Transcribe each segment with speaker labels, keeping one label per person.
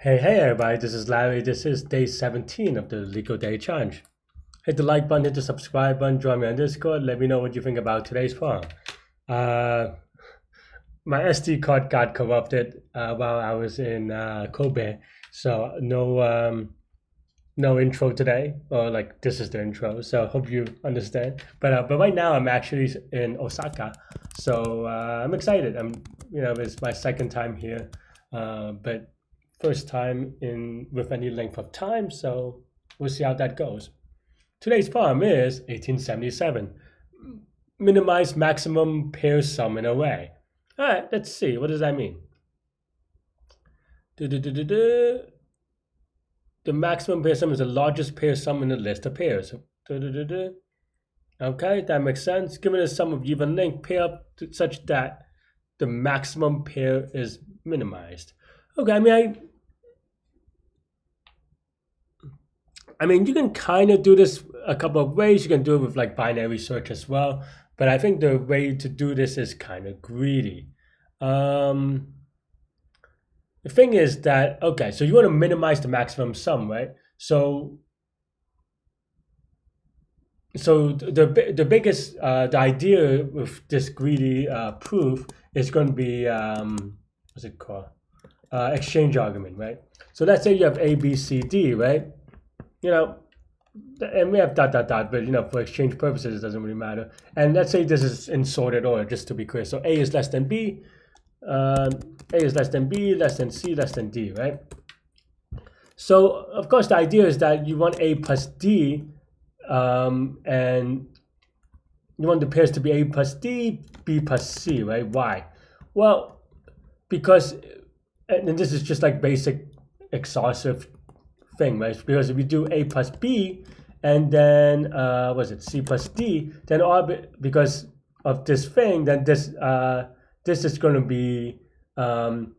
Speaker 1: Hey everybody, this is Larry. This is day 17 of the Leetcode Day Challenge. Hit the like button, hit the subscribe button, join me on Discord, let me know what you think about today's poem. My SD card got corrupted while I was in Kobe, so no intro today, or like this is the intro, so hope you understand. But right now I'm actually in Osaka, so I'm excited. It's my second time here, but first time in with any length of time, so we'll see how that goes. Today's poem is 1877. Minimize maximum pair sum in array. All right, let's see. What does that mean? The maximum pair sum is the largest pair sum in the list of pairs. Okay, that makes sense. Given a sum of even length, pair up such that the maximum pair is minimized. Okay, I mean, you can kind of do this a couple of ways. You can do it with like binary search as well, but I think the way to do this is kind of greedy. The thing is that, okay, so you want to minimize the maximum sum, right? So the biggest the idea with this greedy proof is going to be what's it called? Exchange argument, right? So let's say you have A, B, C, D, right? You know, and we have dot dot dot, but for exchange purposes, it doesn't really matter. And let's say this is in sorted order, just to be clear. So A is less than B, A is less than B, less than C, less than D, right? So of course the idea is that you want A plus D, and you want the pairs to be A plus D, B plus C, right? Why? Well, because, and this is just like basic exhaustive thing, right? Because if you do A plus B and then C plus D, then because of this thing, then this is going to be and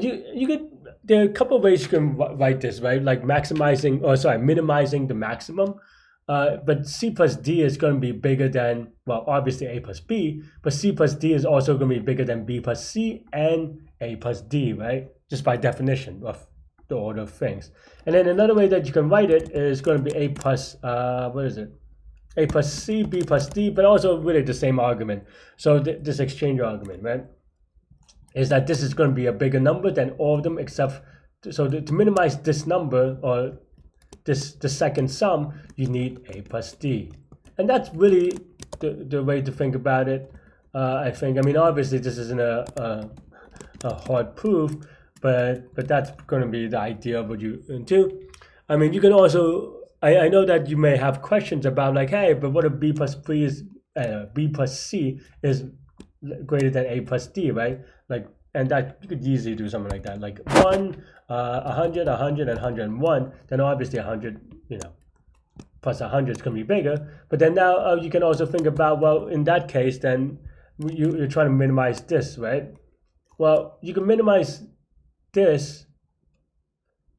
Speaker 1: you could, there are a couple of ways you can write this, right? Like minimizing the maximum. But C plus D is going to be bigger than, well, obviously A plus B, but C plus D is also going to be bigger than B plus C and A plus D, right? Just by definition of the order of things. And then another way that you can write it is going to be A plus, A plus C, B plus D, but also really the same argument. So this exchange argument, right, is that this is going to be a bigger number than all of them except, so to minimize this number, or the second sum, you need A plus D. And that's really the way to think about it, I think. I mean, obviously this isn't a hard proof, but that's going to be the idea of what you do. I mean, you can also, I know that you may have questions about like, hey, but what if B plus C is greater than A plus D, right? Like, and that you could easily do something like that, like 1, 100, 100, and 101. Then obviously 100, plus 100 is going to be bigger. But then now you can also think about, well, in that case, then you're trying to minimize this, right? Well, you can minimize this,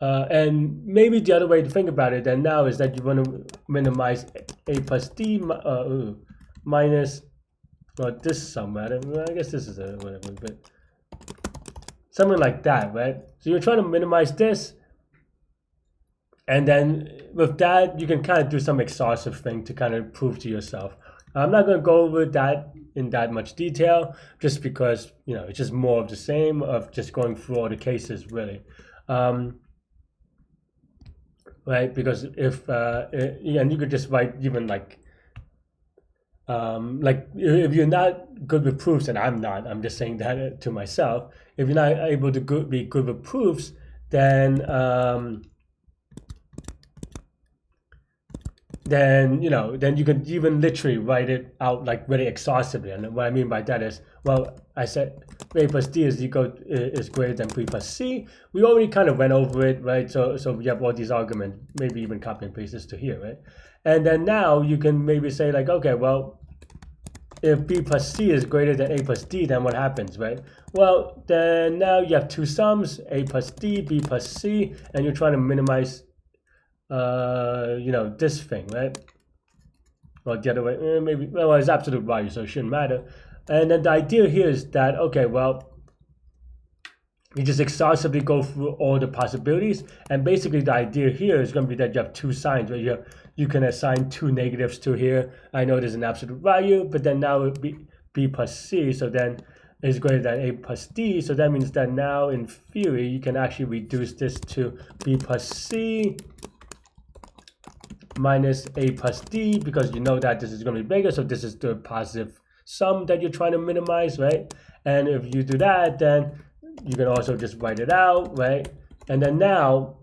Speaker 1: and maybe the other way to think about it then now is that you want to minimize A plus D minus, well, this sum, right? I guess this is a whatever, but something like that, right? So you're trying to minimize this, and then with that, you can kind of do some exhaustive thing to kind of prove to yourself. I'm not going to go over that in that much detail, just because, it's just more of the same of just going through all the cases, really. Right? Because and you could just write even like if you're not good with proofs, and I'm not, I'm just saying that to myself. If you're not able to be good with proofs, then then you can even literally write it out like really exhaustively. And what I mean by that is, well, I said A plus D is greater than B plus C. We already kind of went over it, right? So we have all these arguments, maybe even copy and paste this to here, right? And then now you can maybe say like, okay, well, if B plus C is greater than A plus D, then what happens, right? Well, then now you have two sums, A plus D, B plus C, and you're trying to minimize this thing, right? Well, the other way, maybe, well, it's absolute value, so it shouldn't matter. And then the idea here is that, okay, well, you just exhaustively go through all the possibilities. And basically the idea here is going to be that you have two signs where you can assign two negatives to here. I know there's an absolute value, but then now it be b plus c, so then is greater than a plus d. So that means that now in theory you can actually reduce this to b plus c minus a plus d, because you know that this is going to be bigger, so this is the positive sum that you're trying to minimize, right? And if you do that, then you can also just write it out, right? And then now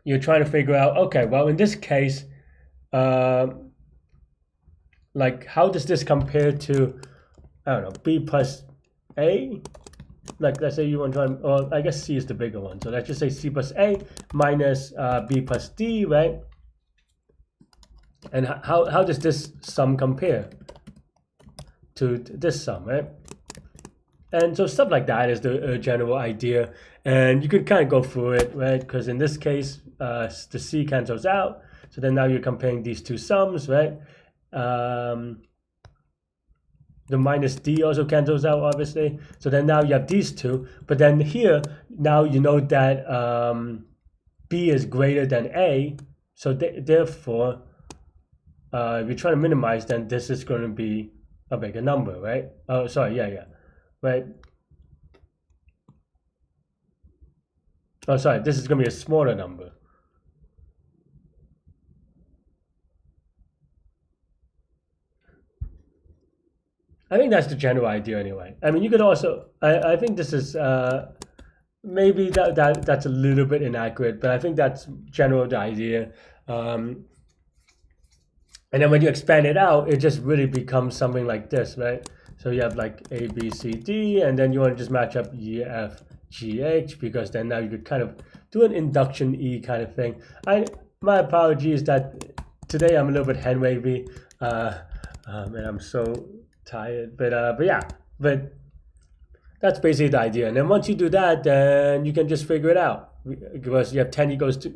Speaker 1: you're trying to figure out, okay, well, in this case, like, how does this compare to, I don't know, b plus a? Like, let's say you want to try, well, I guess c is the bigger one, so let's just say c plus a minus b plus d, right? And how does this sum compare to this sum, right? And so stuff like that is the general idea, and you could kind of go through it, right? Because in this case, the c cancels out, so then now you're comparing these two sums, right? The minus d also cancels out, obviously. So then now you have these two, but then here, now you know that b is greater than a, so therefore, if you're trying to minimize, then this is going to be a bigger number, right? Oh, sorry, yeah, right? Oh, sorry, this is going to be a smaller number. I think that's the general idea anyway. I mean, you could also, I think this is, maybe that's a little bit inaccurate, but I think that's general the idea. And then when you expand it out, it just really becomes something like this, right? So you have like A, B, C, D, and then you want to just match up E, F, G, H, because then now you could kind of do an induction E kind of thing. My apologies that today I'm a little bit hand wavy, and I'm so tired. But yeah, but that's basically the idea. And then once you do that, then you can just figure it out, because you have 10 equals to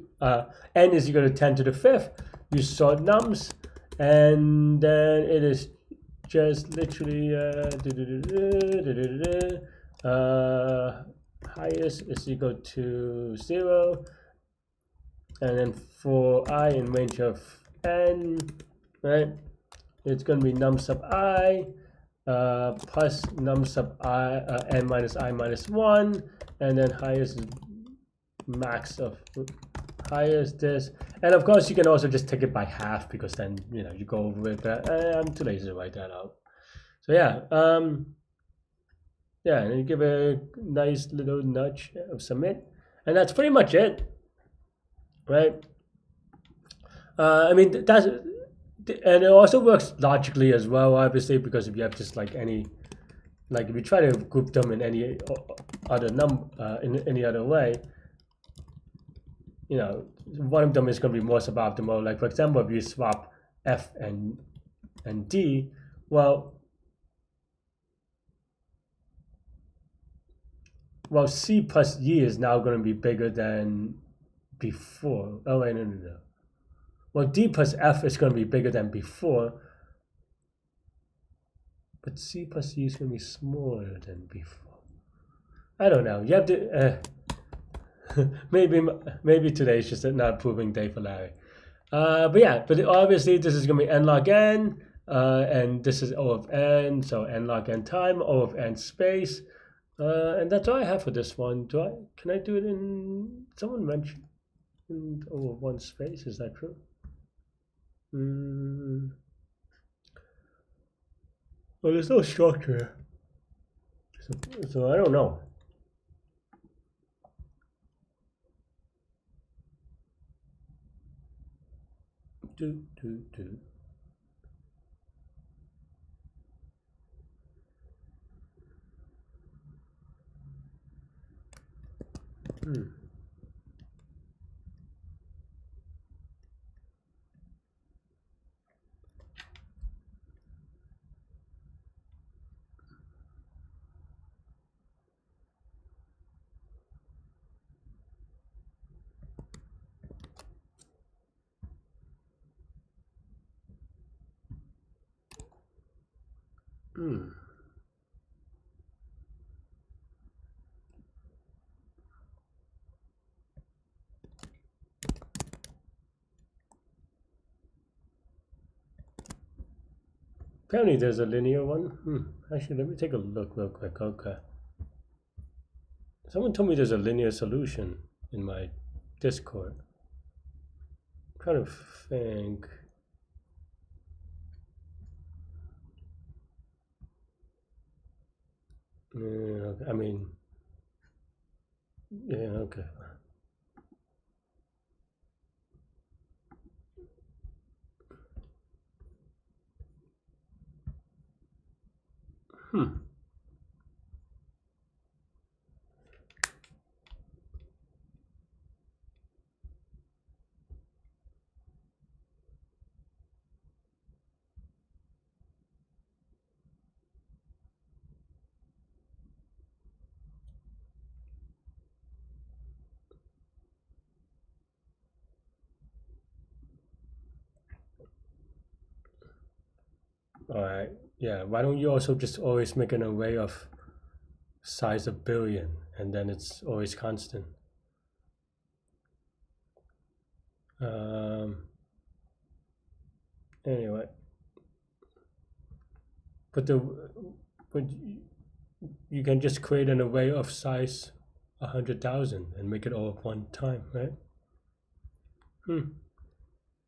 Speaker 1: n is equal to 10 to the fifth. You sort nums, and then it is just literally highest is equal to 0, and then for I in range of n, right, it's going to be num sub I plus num sub I n minus I minus 1, and then highest is max of highest this. And of course you can also just take it by half, because then you go over it, but I'm too lazy to write that out. So yeah, yeah, and you give a nice little nudge of submit, and that's pretty much it, right? I mean, that's, and it also works logically as well, obviously, because if you have just like any, like if you try to group them in any other in any other way, one of them is going to be more suboptimal. Like for example, if you swap F and D, well, C plus E is now going to be bigger than before. Oh wait, no. Well, D plus F is going to be bigger than before, but C plus E is going to be smaller than before. I don't know. You have to. Maybe today is just not proving day for Larry. But yeah, but obviously this is going to be n log n, and this is O of n, so n log n time, O of n space. And that's all I have for this one. Can I do it in, someone mentioned O of 1 space, is that true? Well, there's no structure, so I don't know. Do. Apparently there's a linear one. Actually, let me take a look real quick. Okay. Someone told me there's a linear solution in my Discord. I'm trying to think. Yeah, I mean, yeah, okay. All right. Yeah. Why don't you also just always make an array of size a billion, and then it's always constant? Um, anyway, but you can just create an array of size 100,000 and make it all at one time, right? Don't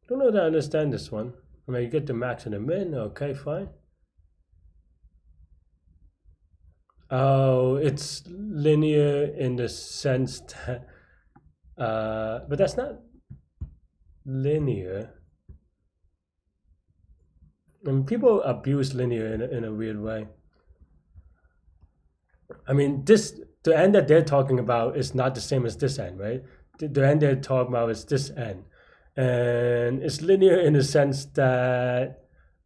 Speaker 1: know that I understand this one. I mean, you get the max and the min. Okay, fine. Oh, it's linear in the sense that, but that's not linear. I mean, people abuse linear in a weird way. I mean, the end that they're talking about is not the same as this end, right? The end they're talking about is this end, and it's linear in the sense that,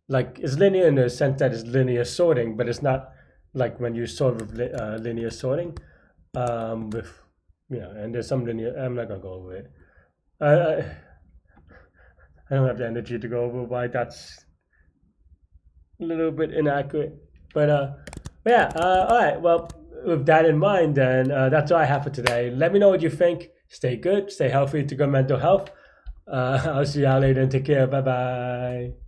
Speaker 1: like, it's linear in the sense that it's linear sorting, but it's not like when you sort with linear sorting, with and there's some linear. I'm not gonna go over it. I I don't have the energy to go over why that's a little bit inaccurate. But yeah, all right. Well, with that in mind, then that's all I have for today. Let me know what you think. Stay good, stay healthy, to good mental health. I'll see y'all later and take care. Bye bye.